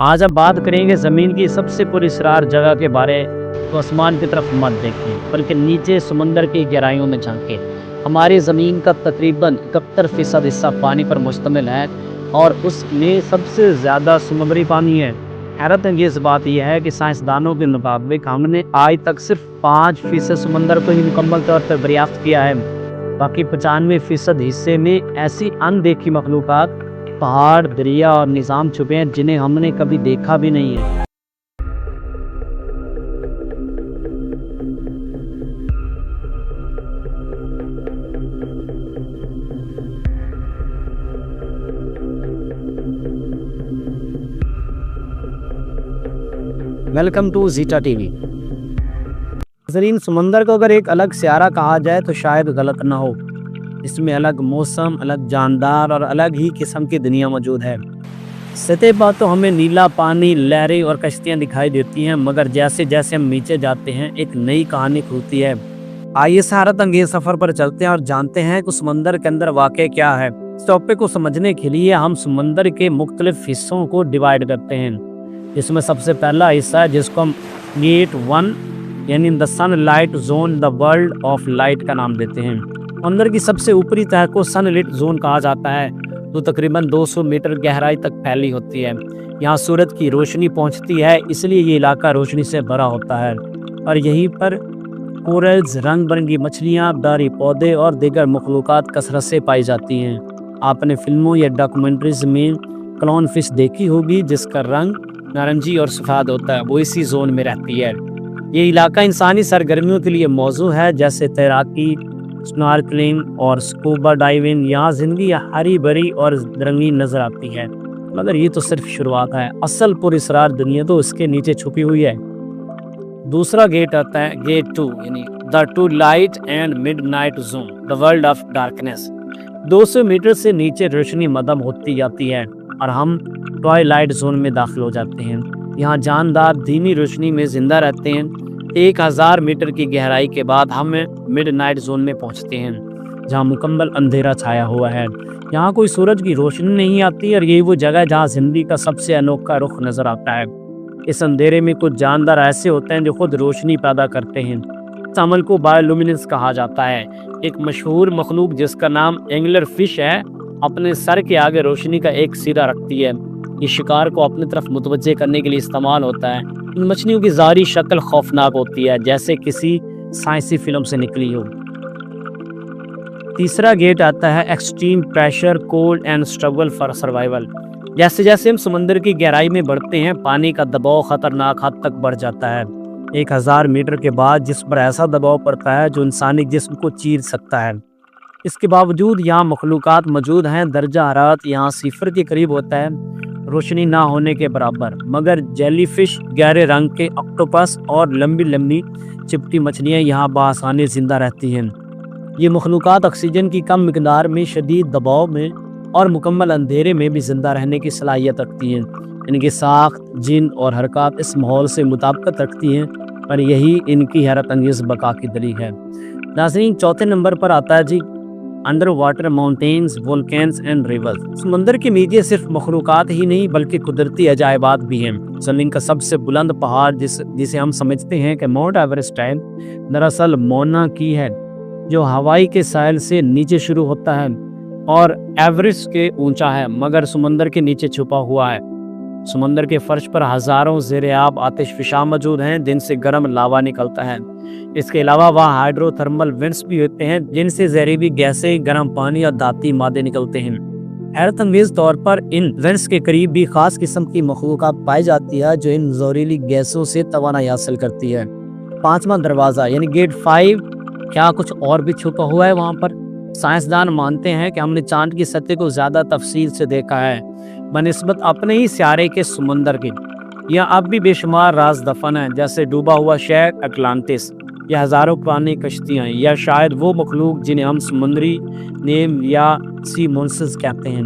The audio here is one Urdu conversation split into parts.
آج اب بات کریں گے زمین کی سب سے پراسرار جگہ کے بارے، تو آسمان کی طرف مت دیکھیں بلکہ نیچے سمندر کی گہرائیوں میں جھانکیں۔ ہماری زمین کا تقریباً 71% حصہ پانی پر مشتمل ہے اور اس میں سب سے زیادہ سمندری پانی ہے۔ حیرت انگیز بات یہ ہے کہ سائنسدانوں کے مطابق ہم نے آج تک صرف 5% سمندر کو ہی مکمل طور پر دریافت کیا ہے۔ باقی 95% حصے میں ایسی اندیکھی مخلوقات، پہاڑ، دریا اور نظام چھپے ہیں جنہیں ہم نے کبھی دیکھا بھی نہیں ہے۔ Welcome to Zeta T V. ناظرین، سمندر کو اگر ایک الگ سیارہ کہا جائے تو شاید غلط نہ ہو۔ اس میں الگ موسم، الگ جاندار اور الگ ہی قسم کی دنیا موجود ہے۔ سطح پر تو ہمیں نیلا پانی، لہریں اور کشتیاں دکھائی دیتی ہیں، مگر جیسے جیسے ہم نیچے جاتے ہیں ایک نئی کہانی کھلتی ہے۔ آئیے اس حیرت انگیز سفر پر چلتے ہیں اور جانتے ہیں کہ سمندر کے اندر واقع کیا ہے۔ اس ٹاپک کو سمجھنے کے لیے ہم سمندر کے مختلف حصوں کو ڈیوائیڈ کرتے ہیں۔ اس میں سب سے پہلا حصہ ہے جس کو ہم گیٹ 1 یعنی the sunlight zone, the world of light کا نام دیتے ہیں۔ سمندر کی سب سے اوپری تہہ کو سن لٹ زون کہا جاتا ہے، جو تقریباً 200 میٹر گہرائی تک پھیلی ہوتی ہے۔ یہاں سورج کی روشنی پہنچتی ہے، اس لیے یہ علاقہ روشنی سے بھرا ہوتا ہے اور یہیں پر کورلز، رنگ برنگی مچھلیاں، داری پودے اور دیگر مخلوقات کثرت سے پائی جاتی ہیں۔ آپ نے فلموں یا ڈاکومنٹریز میں کلون فش دیکھی ہوگی جس کا رنگ نارنجی اور سفید ہوتا ہے، وہ اسی زون میں رہتی ہے۔ یہ علاقہ انسانی سرگرمیوں کے لیے موزوں ہے، جیسے تیراکی، سنارکلنگ اور سکوبا ڈائیونگ۔ یہاں زندگی ہری بھری اور رنگین نظر آتی ہے، مگر یہ تو صرف شروعات ہے۔ اصل پراسرار دنیا تو اس کے نیچے چھپی ہوئی ہے۔ دوسرا گیٹ آتا ہے گیٹ 2 یعنی the twilight and midnight zone, the world of darkness. 200 meter سے نیچے روشنی مدھم ہوتی جاتی ہے اور ہم ٹوائی لائٹ زون میں داخل ہو جاتے ہیں۔ یہاں جاندار دھیمی روشنی میں زندہ رہتے ہیں۔ 1000 میٹر کی گہرائی کے بعد ہم مڈ نائٹ زون میں پہنچتے ہیں، جہاں مکمل اندھیرا چھایا ہوا ہے۔ یہاں کوئی سورج کی روشنی نہیں آتی اور یہی وہ جگہ ہے جہاں زندگی کا سب سے انوکھا رخ نظر آتا ہے۔ اس اندھیرے میں کچھ جاندار ایسے ہوتے ہیں جو خود روشنی پیدا کرتے ہیں۔ اس عمل کو بایولومیننس کہا جاتا ہے۔ ایک مشہور مخلوق جس کا نام اینگلر فش ہے، اپنے سر کے آگے روشنی کا ایک سرا رکھتی ہے۔ یہ شکار کو اپنی طرف متوجہ کرنے کے لیے استعمال ہوتا ہے۔ ان مچھلیوں کی ظاہری شکل خوفناک ہوتی ہے، جیسے کسی سائنسی فلم سے نکلی ہو۔ تیسرا گیٹ آتا ہے extreme pressure, cold and struggle for survival. جیسے جیسے ہم سمندر کی گہرائی میں بڑھتے ہیں، پانی کا دباؤ خطرناک حد تک بڑھ جاتا ہے۔ 1000 میٹر کے بعد جسم پر ایسا دباؤ پڑتا ہے جو انسانی جسم کو چیر سکتا ہے۔ اس کے باوجود یہاں مخلوقات موجود ہیں۔ درجہ حرارت یہاں 0 کے قریب ہوتا ہے، روشنی نہ ہونے کے برابر، مگر جیلی فش، گہرے رنگ کے آکٹوپس اور لمبی لمبی چپٹی مچھلیاں یہاں بآسانی زندہ رہتی ہیں۔ یہ مخلوقات آکسیجن کی کم مقدار میں، شدید دباؤ میں اور مکمل اندھیرے میں بھی زندہ رہنے کی صلاحیت رکھتی ہیں۔ ان کی ساخت، جن اور حرکات اس ماحول سے مطابقت رکھتی ہیں اور یہی ان کی حیرت انگیز بقا کی دلیل ہے۔ ناظرین، چوتھے نمبر پر آتا ہے جی underwater mountains, volcanoes and rivers. سمندر کے نیچے صرف مخلوقات ہی نہیں بلکہ قدرتی عجائبات بھی ہیں۔ زمین کا سب سے بلند پہاڑ جسے ہم سمجھتے ہیں کہ ماؤنٹ ایورسٹ ہے، دراصل مونا کی ہے، جو ہوائی کے ساحل سے نیچے شروع ہوتا ہے اور ایورسٹ کے اونچا ہے، مگر سمندر کے نیچے چھپا ہوا ہے۔ سمندر کے فرش پر ہزاروں زیر آب آتش فشاں موجود ہیں جن سے گرم لاوا نکلتا ہے۔ اس کے علاوہ وہاں ہائیڈرو تھرمل وینٹس بھی ہوتے ہیں جن سے زہریلی گیسیں، گرم پانی اور دھاتی مادے نکلتے ہیں۔ حیرت انگیز طور پر ان وینٹس کے قریب بھی خاص قسم کی مخلوقات پائی جاتی ہے جو ان زہریلی گیسوں سے توانائی حاصل کرتی ہے۔ 5واں دروازہ یعنی گیٹ 5، کیا کچھ اور بھی چھپا ہوا ہے وہاں پر؟ سائنسدان مانتے ہیں کہ ہم نے چاند کی سطح کو زیادہ تفصیل سے دیکھا ہے بنسبت اپنے ہی سیارے کے سمندر کے۔ یہاں اب بھی بے شمار راز دفن ہیں، جیسے ڈوبا ہوا شہر اٹلانٹس، یا ہزاروں پرانی کشتیاں، یا شاید وہ مخلوق جنہیں ہم سمندری نیم یا سی مونسٹرز کہتے ہیں۔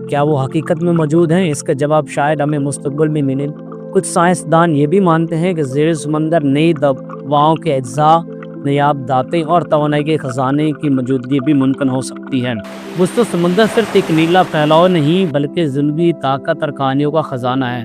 کیا وہ حقیقت میں موجود ہیں؟ اس کا جواب شاید ہمیں مستقبل میں ملے۔ کچھ سائنسدان یہ بھی مانتے ہیں کہ زیر سمندر نئی دواؤں کے اجزاء، نیاب دھاتیں اور توانائی کے خزانے کی موجودگی بھی ممکن ہو سکتی ہے۔ وسط سمندر صرف ایک نیلا پھیلاؤ نہیں بلکہ زندگی، طاقت اور کہانیوں کا خزانہ ہے۔